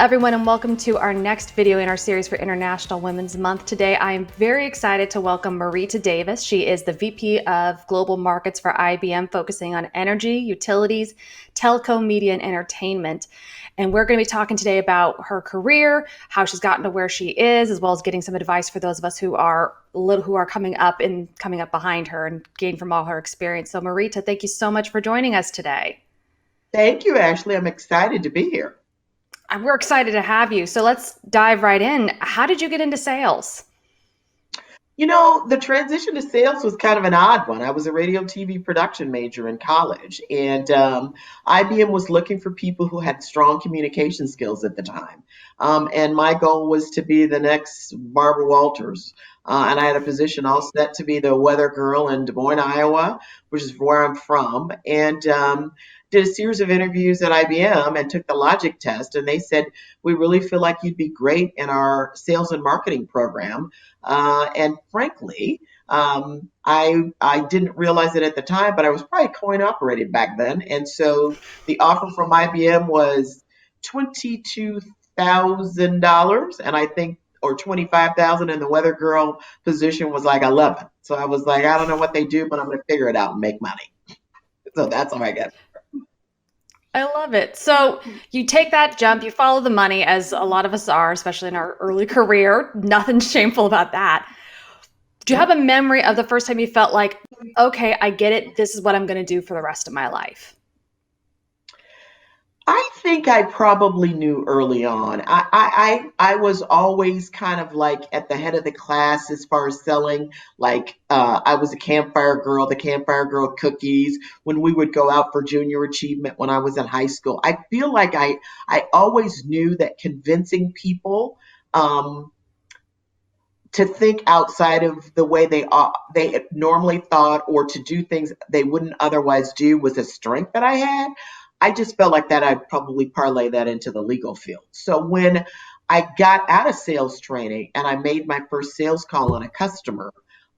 everyone, and welcome to our next video in our series for International Women's Month. Today, I am very excited to welcome Marietta Davis. She is the VP of Global Markets for IBM, focusing on energy, utilities, telco, media, and entertainment. And we're going to be talking today about her career, how she's gotten to where she is, as well as getting some advice for those of us who are coming up behind her and gain from all her experience. So Marietta, thank you so much for joining us today. Thank you, Ashley. I'm excited to be here. We're excited to have you. So let's dive right in. How did you get into sales? The transition to sales was kind of an odd one. I was a radio TV production major in college, and IBM was looking for people who had strong communication skills at the time. And my goal was to be the next Barbara Walters. And I had a position all set to be the weather girl in Des Moines, Iowa, which is where I'm from. And did a series of interviews at IBM and took the logic test. And they said, we really feel like you'd be great in our sales and marketing program. And frankly, I didn't realize it at the time, but I was probably coin operated back then. And so the offer from IBM was $22,000, and I think, or 25,000, and the weather girl position was like 11. So I was like, I don't know what they do, but I'm going to figure it out and make money. So that's how I got it. I love it. So you take that jump, you follow the money, as a lot of us are, especially in our early career. Nothing shameful about that. Do you have a memory of the first time you felt like, okay, I get it, this is what I'm going to do for the rest of my life? I think I probably knew early on. I was always kind of like at the head of the class as far as selling. Like I was a campfire girl, the campfire girl cookies when we would go out for junior achievement when I was in high school. I feel like I always knew that convincing people to think outside of the way they normally thought, or to do things they wouldn't otherwise do, was a strength that I had. I just felt like that I'd probably parlay that into the legal field. So when I got out of sales training and I made my first sales call on a customer,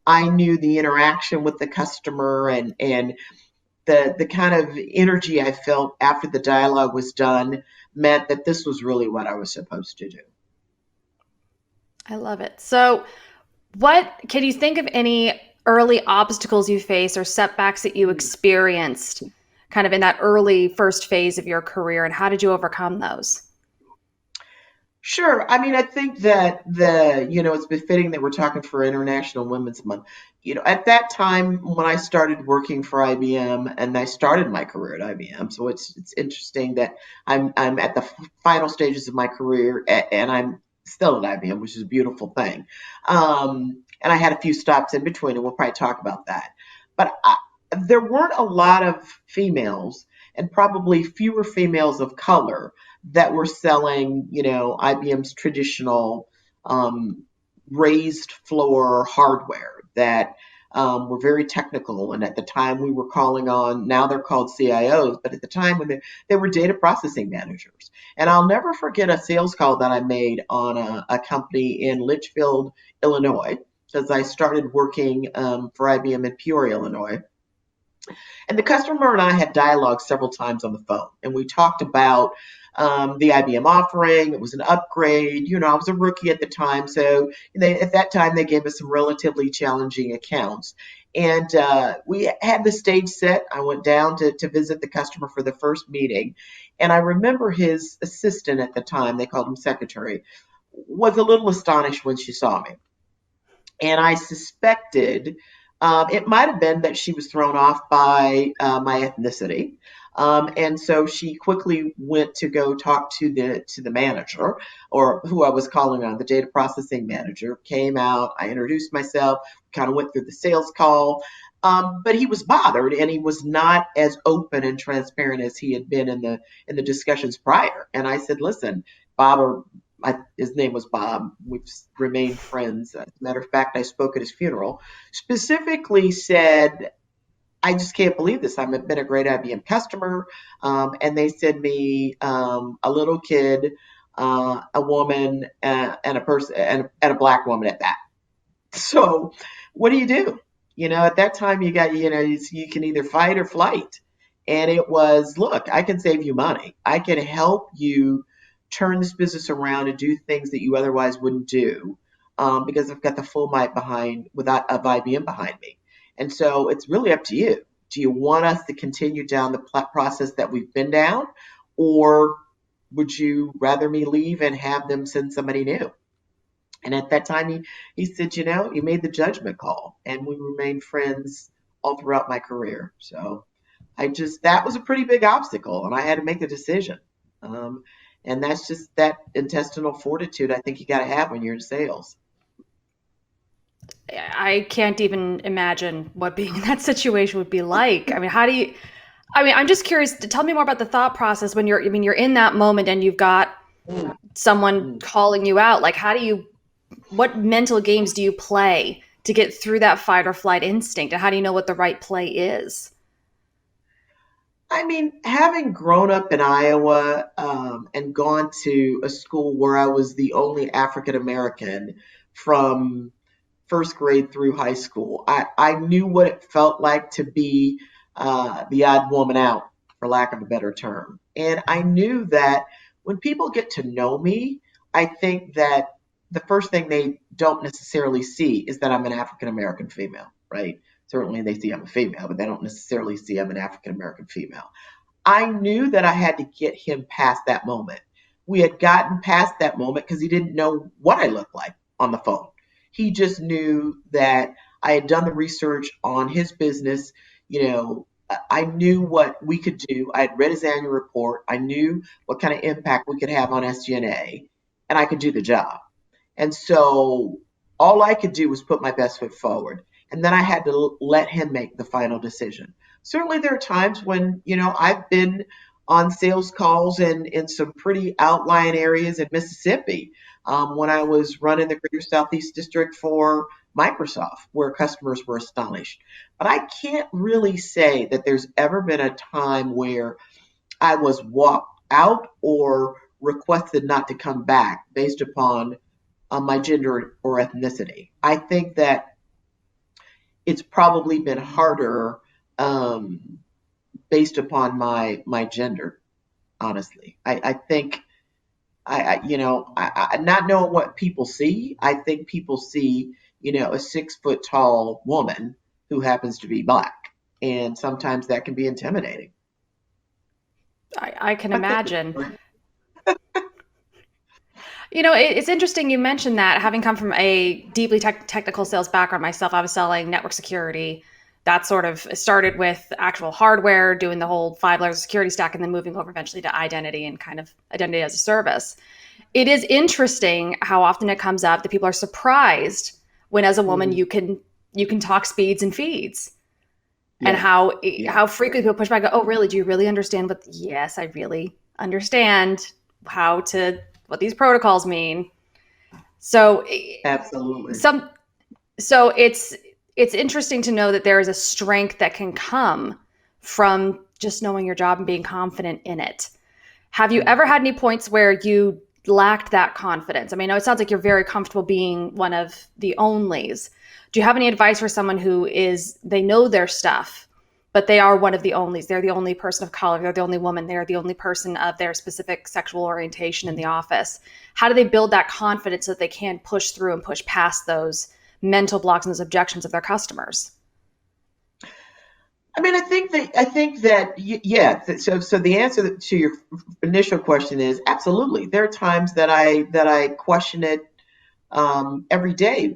I knew the interaction with the customer and the kind of energy I felt after the dialogue was done meant that this was really what I was supposed to do. I love it. So can you think of any early obstacles you faced or setbacks that you experienced kind of in that early first phase of your career, and how did you overcome those? Sure. I mean, I think that it's befitting that we're talking for International Women's Month. At that time when I started working for IBM, and I started my career at IBM, so it's interesting that I'm at the final stages of my career, and I'm still at IBM, which is a beautiful thing. And I had a few stops in between, and we'll probably talk about that. But there weren't a lot of females, and probably fewer females of color, that were selling, IBM's traditional raised floor hardware that were very technical. And at the time we were calling on, now they're called CIOs, but at the time when they were data processing managers. And I'll never forget a sales call that I made on a company in Litchfield, Illinois, because I started working for IBM in Peoria, Illinois. And the customer and I had dialogue several times on the phone, and we talked about the IBM offering. It was an upgrade. I was a rookie at the time, so at that time they gave us some relatively challenging accounts. And we had the stage set. I went down to visit the customer for the first meeting, and I remember his assistant at the time, they called him secretary, was a little astonished when she saw me. And I suspected it might have been that she was thrown off by my ethnicity. And so she quickly went to go talk to the manager, or who I was calling on, the data processing manager. Came out, I introduced myself, kind of went through the sales call. But he was bothered, and he was not as open and transparent as he had been in the discussions prior. And I said, listen, Bob, his name was Bob. We've remained friends. As a matter of fact, I spoke at his funeral. Specifically said, I just can't believe this. I've been a great IBM customer. And they send me a little kid, a woman, and a person, and a black woman at that. So what do? At that time you got, you can either fight or flight. And it was, look, I can save you money. I can help you turn this business around and do things that you otherwise wouldn't do, because I've got the full might behind without of IBM behind me. And so it's really up to you. Do you want us to continue down the process that we've been down, or would you rather me leave and have them send somebody new? And at that time, he said, you made the judgment call, and we remained friends all throughout my career. So that was a pretty big obstacle, and I had to make a decision. Um, and that's just that intestinal fortitude I think you got to have when you're in sales. I can't even imagine what being in that situation would be like. I mean, I'm just curious to tell me more about the thought process when you're in that moment and you've got Mm, someone mm. calling you out. Like, what mental games do you play to get through that fight or flight instinct? And how do you know what the right play is? I mean, having grown up in Iowa, and gone to a school where I was the only African American from first grade through high school, I knew what it felt like to be the odd woman out, for lack of a better term. And I knew that when people get to know me, I think that the first thing they don't necessarily see is that I'm an African American female, right? Certainly they see I'm a female, but they don't necessarily see I'm an African American female. I knew that I had to get him past that moment. We had gotten past that moment because he didn't know what I looked like on the phone. He just knew that I had done the research on his business. I knew what we could do. I had read his annual report. I knew what kind of impact we could have on SG&A, and I could do the job. And so all I could do was put my best foot forward. And then I had to let him make the final decision. Certainly, there are times when, I've been on sales calls in some pretty outlying areas in Mississippi, when I was running the Greater Southeast District for Microsoft, where customers were astonished. But I can't really say that there's ever been a time where I was walked out or requested not to come back based upon my gender or ethnicity. I think that it's probably been harder, based upon my gender. Honestly, I think not knowing what people see. I think people see a 6 foot tall woman who happens to be black, and sometimes that can be intimidating. I can But imagine. It's interesting you mentioned that. Having come from a deeply technical sales background myself, I was selling network security. That sort of started with actual hardware, doing the whole 5 layers of security stack, and then moving over eventually to identity and kind of identity as a service. It is interesting how often it comes up that people are surprised when, as a woman, mm, you can talk speeds and feeds, and yeah, yeah, how frequently people push back. Go, oh, really? Do you really understand what? Yes, I really understand how to what these protocols mean. So absolutely. some so it's interesting to know that there is a strength that can come from just knowing your job and being confident in it. Have you Mm. ever had any points where you lacked that confidence? I mean, I know it sounds like you're very comfortable being one of the onlys. Do you have any advice for someone they know their stuff, but they are one of the onlys? They're the only person of color. They're the only woman. They're the only person of their specific sexual orientation in the office. How do they build that confidence so that they can push through and push past those mental blocks and those objections of their customers? I mean, I think that yeah. So the answer to your initial question is absolutely. There are times that I question it, every day,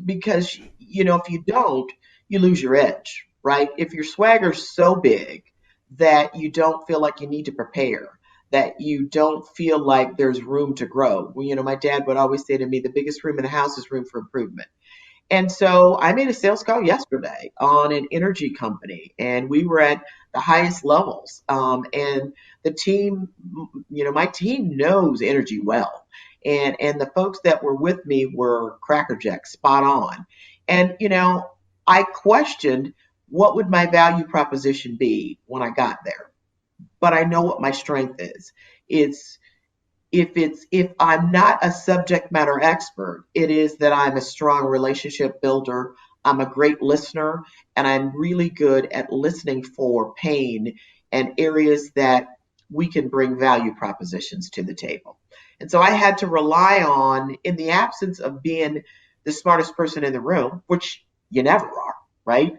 because if you don't, you lose your edge, right? If your swagger's so big that you don't feel like you need to prepare, that you don't feel like there's room to grow. Well, my dad would always say to me, the biggest room in the house is room for improvement. And so I made a sales call yesterday on an energy company, and we were at the highest levels. And the team, my team knows energy well, and the folks that were with me were crackerjack, spot on. And I questioned what would my value proposition be when I got there, but I know what my strength is. It's if I'm not a subject matter expert, it is that I'm a strong relationship builder. I'm a great listener, and I'm really good at listening for pain and areas that we can bring value propositions to the table. And so I had to rely on, in the absence of being the smartest person in the room, which you never are, right?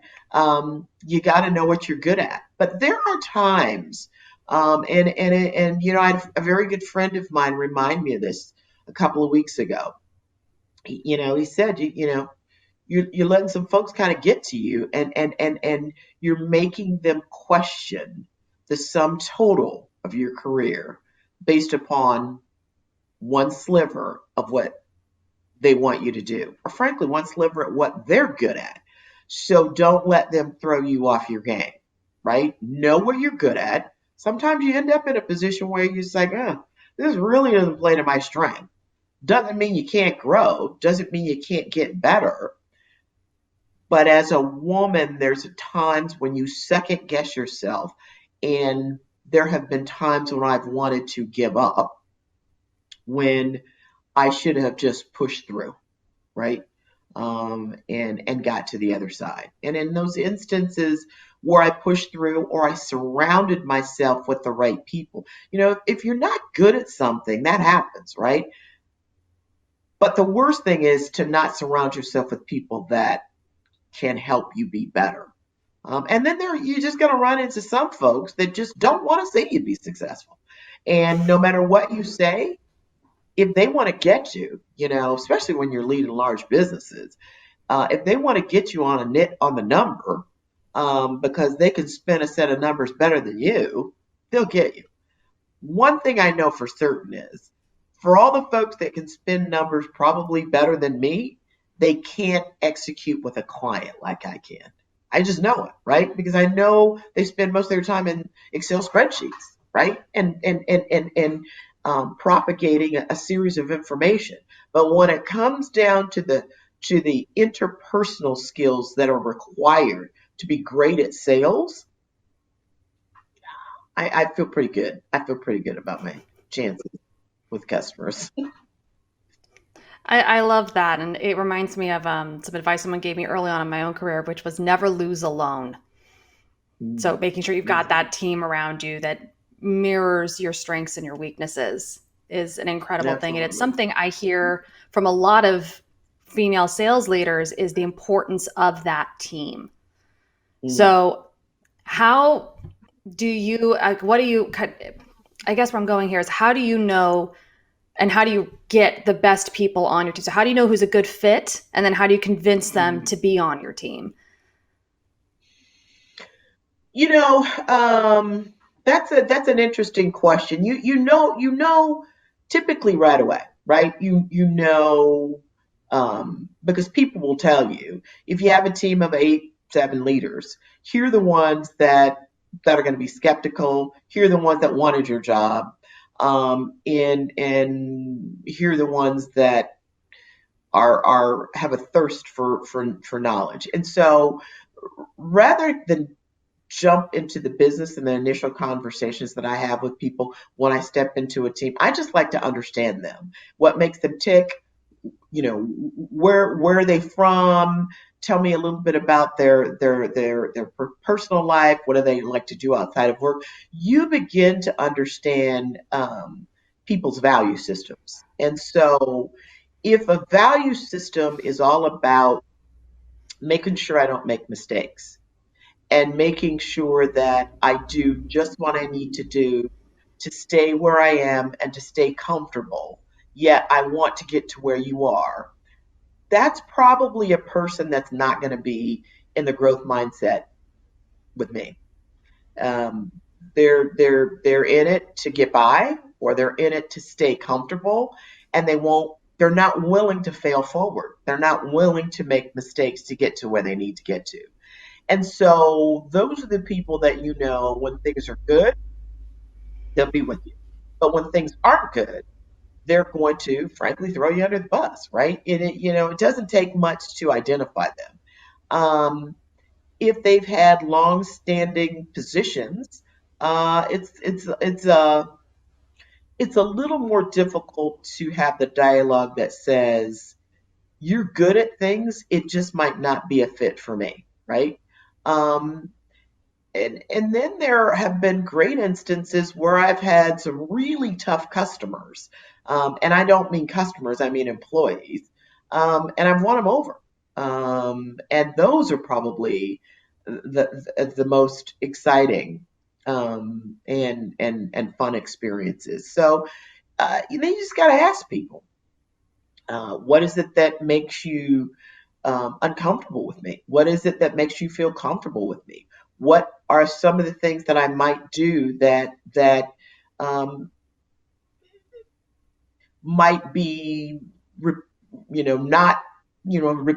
You got to know what you're good at. But there are times, I had a very good friend of mine remind me of this a couple of weeks ago. He said, you're letting some folks kind of get to you, and you're making them question the sum total of your career based upon one sliver of what they want you to do, or frankly, one sliver at what they're good at. So don't let them throw you off your game, right? Know what you're good at. Sometimes you end up in a position where you're just like, this really doesn't play to my strength. Doesn't mean you can't grow, doesn't mean you can't get better. But as a woman, there's times when you second guess yourself. And there have been times when I've wanted to give up, when I should have just pushed through, right? And got to the other side. And in those instances where I pushed through, or I surrounded myself with the right people, if you're not good at something, that happens, right? But the worst thing is to not surround yourself with people that can help you be better. And then you're just going to run into some folks that just don't want to see you be successful. And no matter what you say, if they want to get you, especially when you're leading large businesses, if they want to get you on the number, because they can spin a set of numbers better than you, they'll get you. One thing I know for certain is, for all the folks that can spin numbers probably better than me, they can't execute with a client like I can. I just know it, right? Because I know they spend most of their time in Excel spreadsheets, right? And propagating a series of information. But when it comes down to the interpersonal skills that are required to be great at sales, I feel pretty good. I feel pretty good about my chances with customers. I love that. And it reminds me of some advice someone gave me early on in my own career, which was never lose alone. So making sure you've got that team around you that mirrors your strengths and your weaknesses is an incredible thing. And it's Absolutely. something I hear from a lot of female sales leaders, is the importance of that team. Mm. So how do you, what do you, I guess where I'm going here is, how do you know and how do you get the best people on your team? So how do you know who's a good fit? And then how do you convince them Mm. to be on your team? You know, that's an interesting question. You know typically right away, right? Because people will tell you, if you have a team of 8, 7 leaders, here are the ones that are going to be skeptical. Here are the ones that wanted your job, and here are the ones that are have a thirst for knowledge. And so, rather than jump into the business and the initial conversations that I have with people when I step into a team, I just like to understand them. What makes them tick? Where are they from? Tell me a little bit about their personal life. What do they like to do outside of work? You begin to understand people's value systems. And so, if a value system is all about making sure I don't make mistakes, and making sure that I do just what I need to do to stay where I am and to stay comfortable, yet I want to get to where you are, that's probably a person that's not going to be in the growth mindset with me. Um, they're in it to get by, or they're in it to stay comfortable, and they're not willing to fail forward. They're not willing to make mistakes to get to where they need to get to. And so those are the people that, when things are good, they'll be with you. But when things aren't good, they're going to frankly throw you under the bus, right? And it doesn't take much to identify them. If they've had long-standing positions, it's a little more difficult to have the dialogue that says, you're good at things, it just might not be a fit for me, right? Um, and then there have been great instances where I've had some really tough customers, and I don't mean customers, I mean employees, and I've won them over. And those are probably the most exciting and fun experiences. So you just got to ask people, what is it that makes you uncomfortable with me? What is it that makes you feel comfortable with me? What are some of the things that I might do that um, might be, not,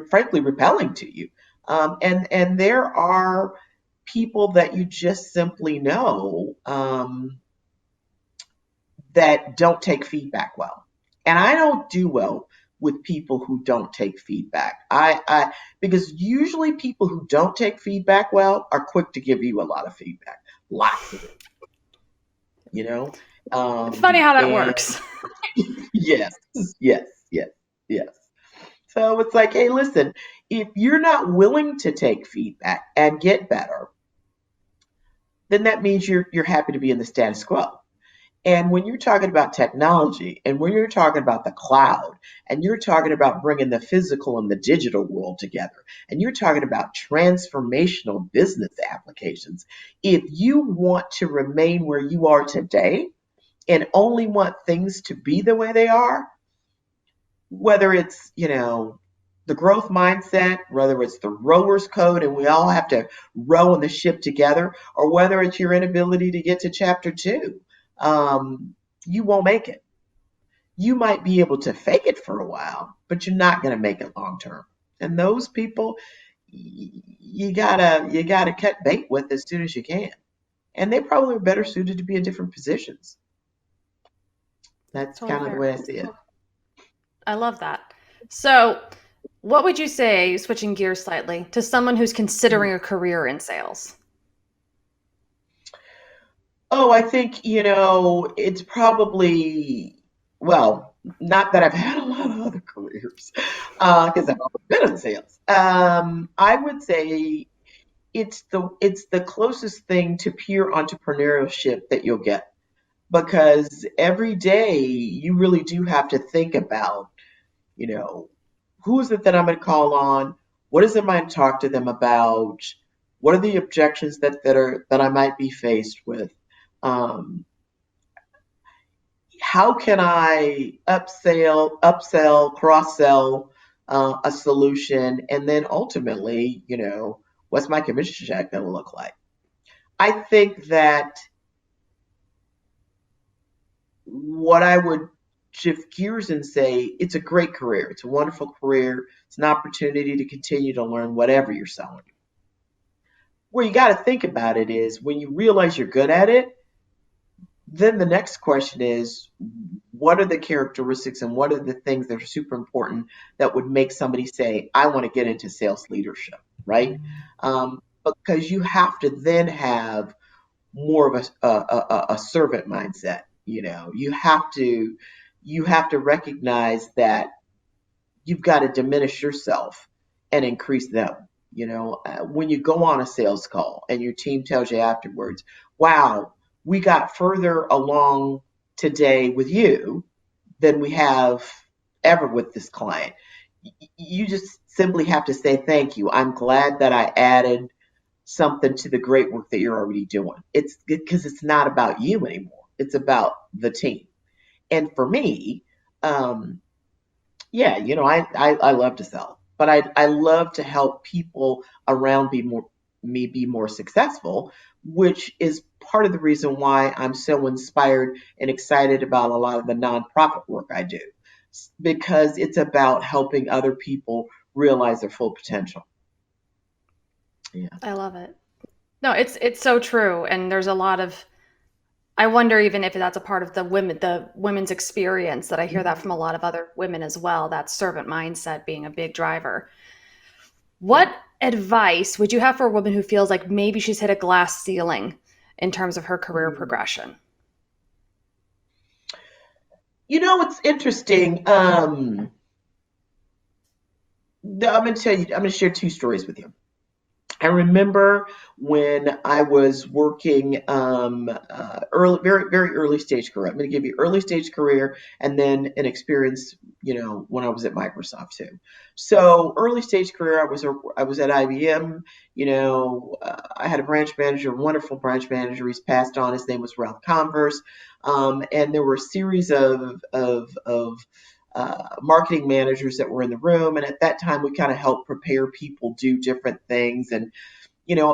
frankly repelling to you? And there are people that you just simply know that don't take feedback well. And I don't do well with people who don't take feedback. I because usually people who don't take feedback well are quick to give you a lot of feedback, lots of it, you know. Funny how that And works. yes, yes, yes, yes. So it's like, hey, listen, if you're not willing to take feedback and get better, then that means you're happy to be in the status quo. And when you're talking about technology and when you're talking about the cloud and you're talking about bringing the physical and the digital world together and you're talking about transformational business applications, if you want to remain where you are today and only want things to be the way they are, whether it's, the growth mindset, whether it's the rower's code and we all have to row in the ship together, or whether it's your inability to get to chapter two, you won't make it. You might be able to fake it for a while, but you're not going to make it long term. And those people, you gotta cut bait with as soon as you can. And they probably are better suited to be in different positions. That's Totally kind of the fair. way I see it. I love that. So, what would you say, switching gears slightly, to someone who's considering a career in sales? Oh, I think, it's probably, well, not that I've had a lot of other careers, because I've always been in sales. I would say it's the closest thing to pure entrepreneurship that you'll get, because every day you really do have to think about, you know, who is it that I'm going to call on? What is it I might talk to them about? What are the objections that I might be faced with? Um, how can I upsell, cross sell a solution, and then ultimately, what's my commission check going to look like? I think that what I would shift gears and say, it's a great career. It's a wonderful career. It's an opportunity to continue to learn whatever you're selling. Where you got to think about it is when you realize you're good at it, then the next question is, what are the characteristics and what are the things that are super important that would make somebody say, I want to get into sales leadership, right? Because you have to then have more of a servant mindset. You have to recognize that you've got to diminish yourself and increase them. When you go on a sales call and your team tells you afterwards, wow, we got further along today with you than we have ever with this client. You just simply have to say thank you. I'm glad that I added something to the great work that you're already doing. It's because it's not about you anymore. It's about the team. And for me, um, yeah, I love to sell, but I love to help people around be more successful, which is part of the reason why I'm so inspired and excited about a lot of the nonprofit work I do, because it's about helping other people realize their full potential. Yeah. I love it. No, it's so true, and there's a lot of. I wonder even if that's a part of the women's experience that I hear that from a lot of other women as well. That servant mindset being a big driver. Yeah. What advice would you have for a woman who feels like maybe she's hit a glass ceiling in terms of her career Mm. progression? It's interesting. I'm going to share two stories with you. I remember when I was working early, very, very early stage career. I'm going to give you early stage career and then an experience, when I was at Microsoft too. So early stage career, I was at IBM. I had a branch manager, wonderful branch manager. He's passed on. His name was Ralph Converse, and there were a series of marketing managers that were in the room. And at that time, we kind of helped prepare people do different things. And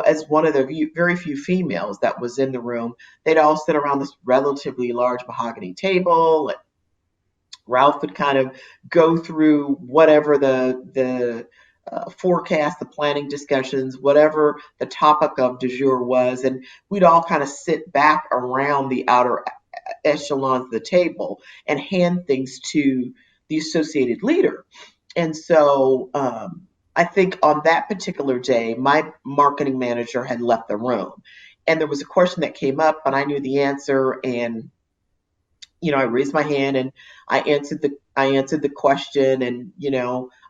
as one of the very few females that was in the room, they'd all sit around this relatively large mahogany table. And Ralph would kind of go through whatever the forecast, the planning discussions, whatever the topic of du jour was, and we'd all kind of sit back around the outer echelons of the table and hand things to the associated leader. And so I think on that particular day, my marketing manager had left the room. And there was a question that came up, and I knew the answer. And I raised my hand and I answered the question. And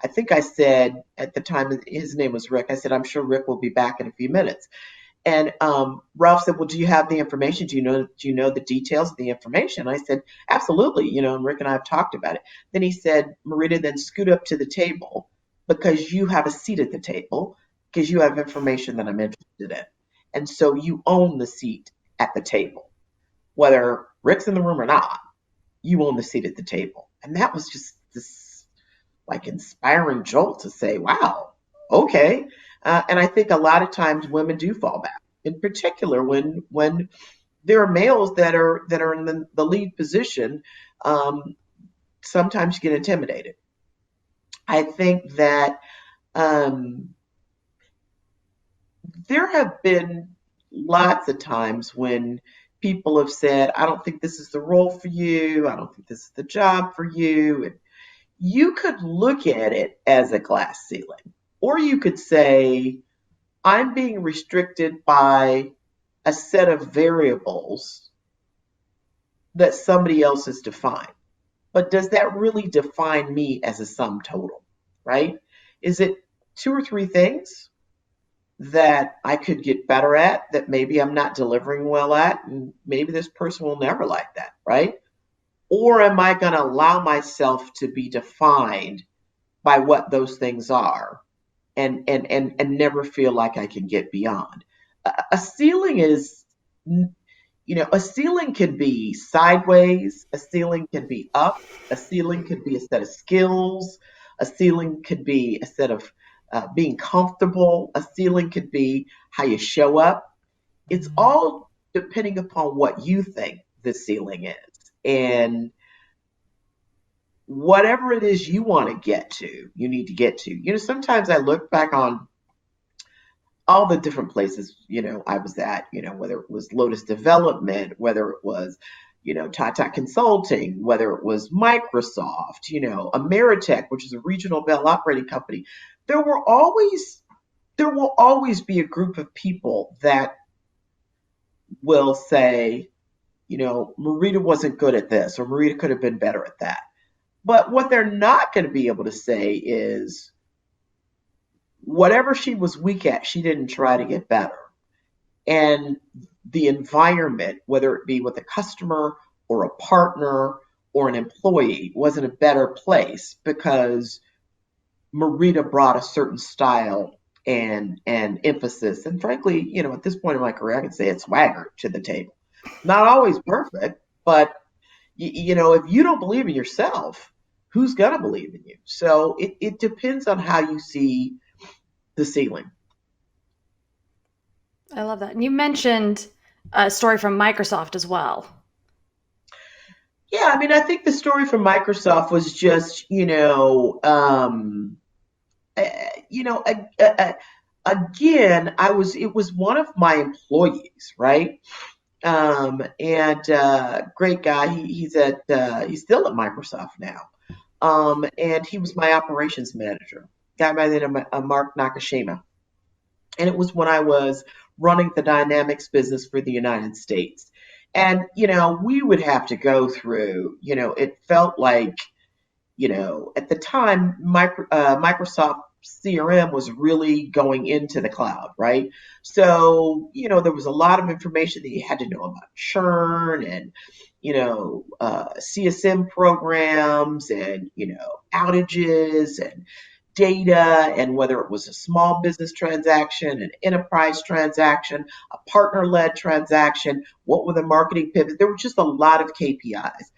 I think I said at the time, his name was Rick. I said, I'm sure Rick will be back in a few minutes. And Ralph said, "Well, do you have the information? Do you know the details of the information?" I said, "Absolutely." And Rick and I have talked about it. Then he said, "Marita, then scoot up to the table because you have a seat at the table because you have information that I'm interested in, and so you own the seat at the table, whether Rick's in the room or not. You own the seat at the table." And that was just this like inspiring jolt to say, "Wow, okay." And I think a lot of times women do fall back, in particular when there are males that are in the lead position. Um, Sometimes you get intimidated. I think that um, there have been lots of times when people have said, "I don't think this is the role for you. I don't think this is the job for you." And you could look at it as a glass ceiling, or you could say, "I'm being restricted by a set of variables that somebody else has defined. But does that really define me as a sum total?" Right? Is it two or three things that I could get better at that maybe I'm not delivering well at? And maybe this person will never like that, right? Or am I going to allow myself to be defined by what those things are and never feel like I can get beyond? A ceiling is, a ceiling can be sideways, a ceiling can be up, a ceiling could be a set of skills, a ceiling could be a set of being comfortable, a ceiling could be how you show up. It's all depending upon what you think the ceiling is. And whatever it is you want to get to, you need to get to. Sometimes I look back on all the different places, I was at, whether it was Lotus Development, whether it was, Tata Consulting, whether it was Microsoft, Ameritech, which is a regional Bell operating company. There will always there will always be a group of people that will say, Marita wasn't good at this, or Marita could have been better at that. But what they're not going to be able to say is, whatever she was weak at, she didn't try to get better. And the environment, whether it be with a customer or a partner or an employee, wasn't a better place because Marita brought a certain style and emphasis. And frankly, at this point in my career, I can say it's swagger to the table. Not always perfect, but if you don't believe in yourself, who's gonna believe in you? So it depends on how you see the ceiling. I love that. And you mentioned a story from Microsoft as well. Yeah, I mean, I think the story from Microsoft was just, uh, you know, again, it was one of my employees, right? And great guy. He's still at Microsoft now. And he was my operations manager, guy by the name of Mark Nakashima. And it was when I was running the Dynamics business for the United States. And, we would have to go through, it felt like, at the time, Microsoft CRM was really going into the cloud, right? So, there was a lot of information that you had to know about churn and, CSM programs and, outages and data and whether it was a small business transaction, an enterprise transaction, a partner led transaction, what were the marketing pivots? There were just a lot of KPIs.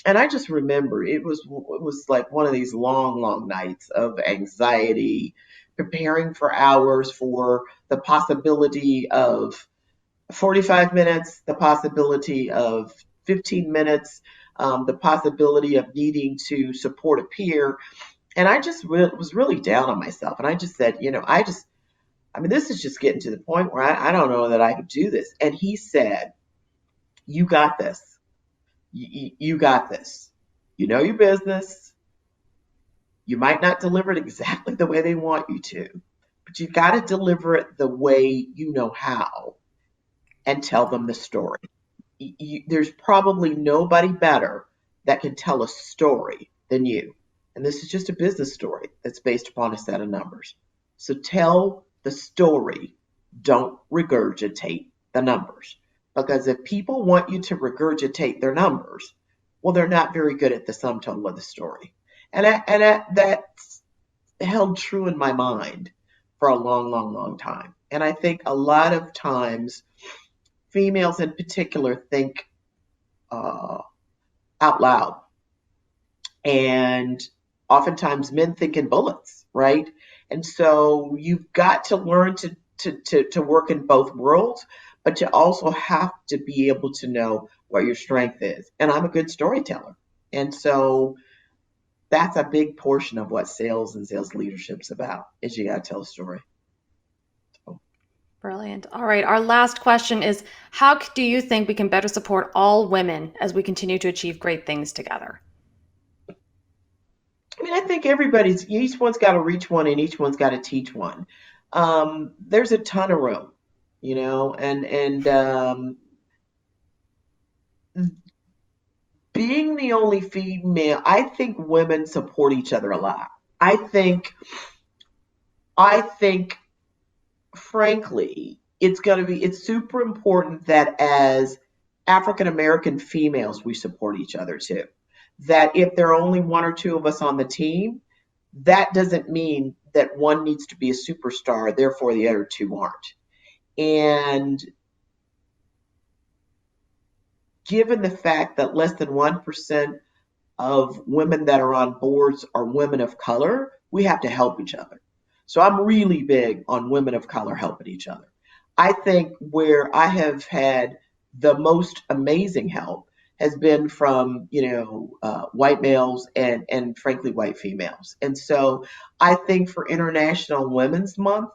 And I just remember it was like one of these long, long nights of anxiety, preparing for hours for the possibility of 45 minutes, the possibility of 15 minutes, the possibility of needing to support a peer. And I just was really down on myself. And I just said, I mean, this is just getting to the point where I don't know that I could do this. And he said, you got this. You got this. You know your business. You might not deliver it exactly the way they want you to, but you got to deliver it the way you know how and tell them the story. There's probably nobody better that can tell a story than you. And this is just a business story that's based upon a set of numbers. So tell the story. Don't regurgitate the numbers. Because if people want you to regurgitate their numbers, well, they're not very good at the sum total of the story. That held true in my mind for a long, long, long time. And I think a lot of times females in particular think out loud. And oftentimes men think in bullets, right? And so you've got to learn to work in both worlds, but you also have to be able to know what your strength is. And I'm a good storyteller. And so that's a big portion of what sales and sales leadership's about, is you got to tell a story. So, Brilliant. All right. Our last question is, how do you think we can better support all women as we continue to achieve great things together? I mean, I think each one's got to reach one and each one's got to teach one. There's a ton of room, and being the only female, I think women support each other a lot. I think, I think, frankly, it's super important that as African American females, we support each other too. That if there are only one or two of us on the team, that doesn't mean that one needs to be a superstar, therefore the other two aren't. And given the fact that less than 1% of women that are on boards are women of color, we have to help each other. So I'm really big on women of color helping each other. I think where I have had the most amazing help has been from, white males and frankly, white females. And so I think for International Women's Month,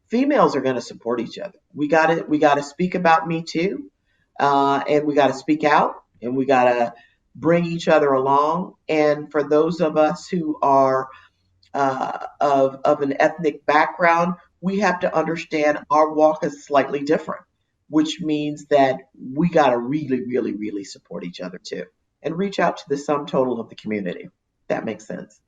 females are going to support each other. We got to speak about Me Too, and we got to speak out, and we got to bring each other along. And for those of us who are of an ethnic background, we have to understand our walk is slightly different, which means that we got to really, really, really support each other too, and reach out to the sum total of the community. That makes sense.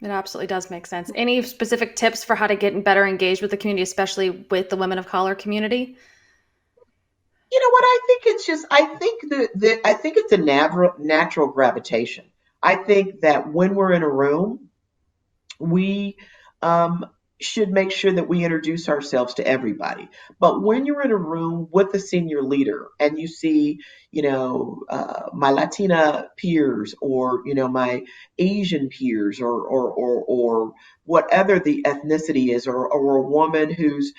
It absolutely does make sense. Any specific tips for how to get better engaged with the community, especially with the women of color community? You know what? I think it's just. I think it's a natural gravitation. I think that when we're in a room, we um, should make sure that we introduce ourselves to everybody. But when you're in a room with a senior leader and you see, my Latina peers, or my Asian peers, or whatever the ethnicity is, or a woman who's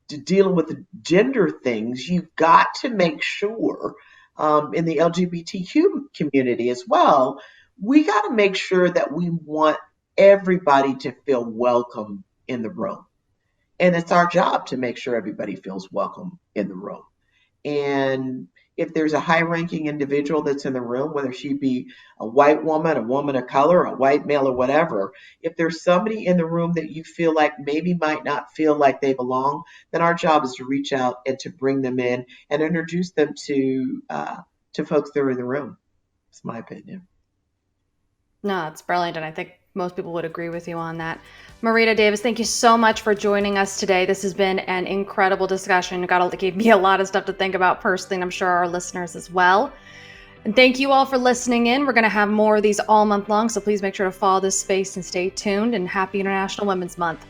dealing with the gender things, you've got to make sure, in the LGBTQ community as well, we got to make sure that we want everybody to feel welcome in the room. And it's our job to make sure everybody feels welcome in the room. And if there's a high ranking individual that's in the room, whether she be a white woman, a woman of color, a white male, or whatever, if there's somebody in the room that you feel like maybe might not feel like they belong, then our job is to reach out and to bring them in and introduce them to folks that are in the room. It's my opinion. No, it's brilliant. And I think Most people would agree with you on that. Marietta Davis, thank you so much for joining us today. This has been an incredible discussion. Gave me a lot of stuff to think about personally, and I'm sure our listeners as well. And thank you all for listening in. We're going to have more of these all month long, so please make sure to follow this space and stay tuned. And happy International Women's Month.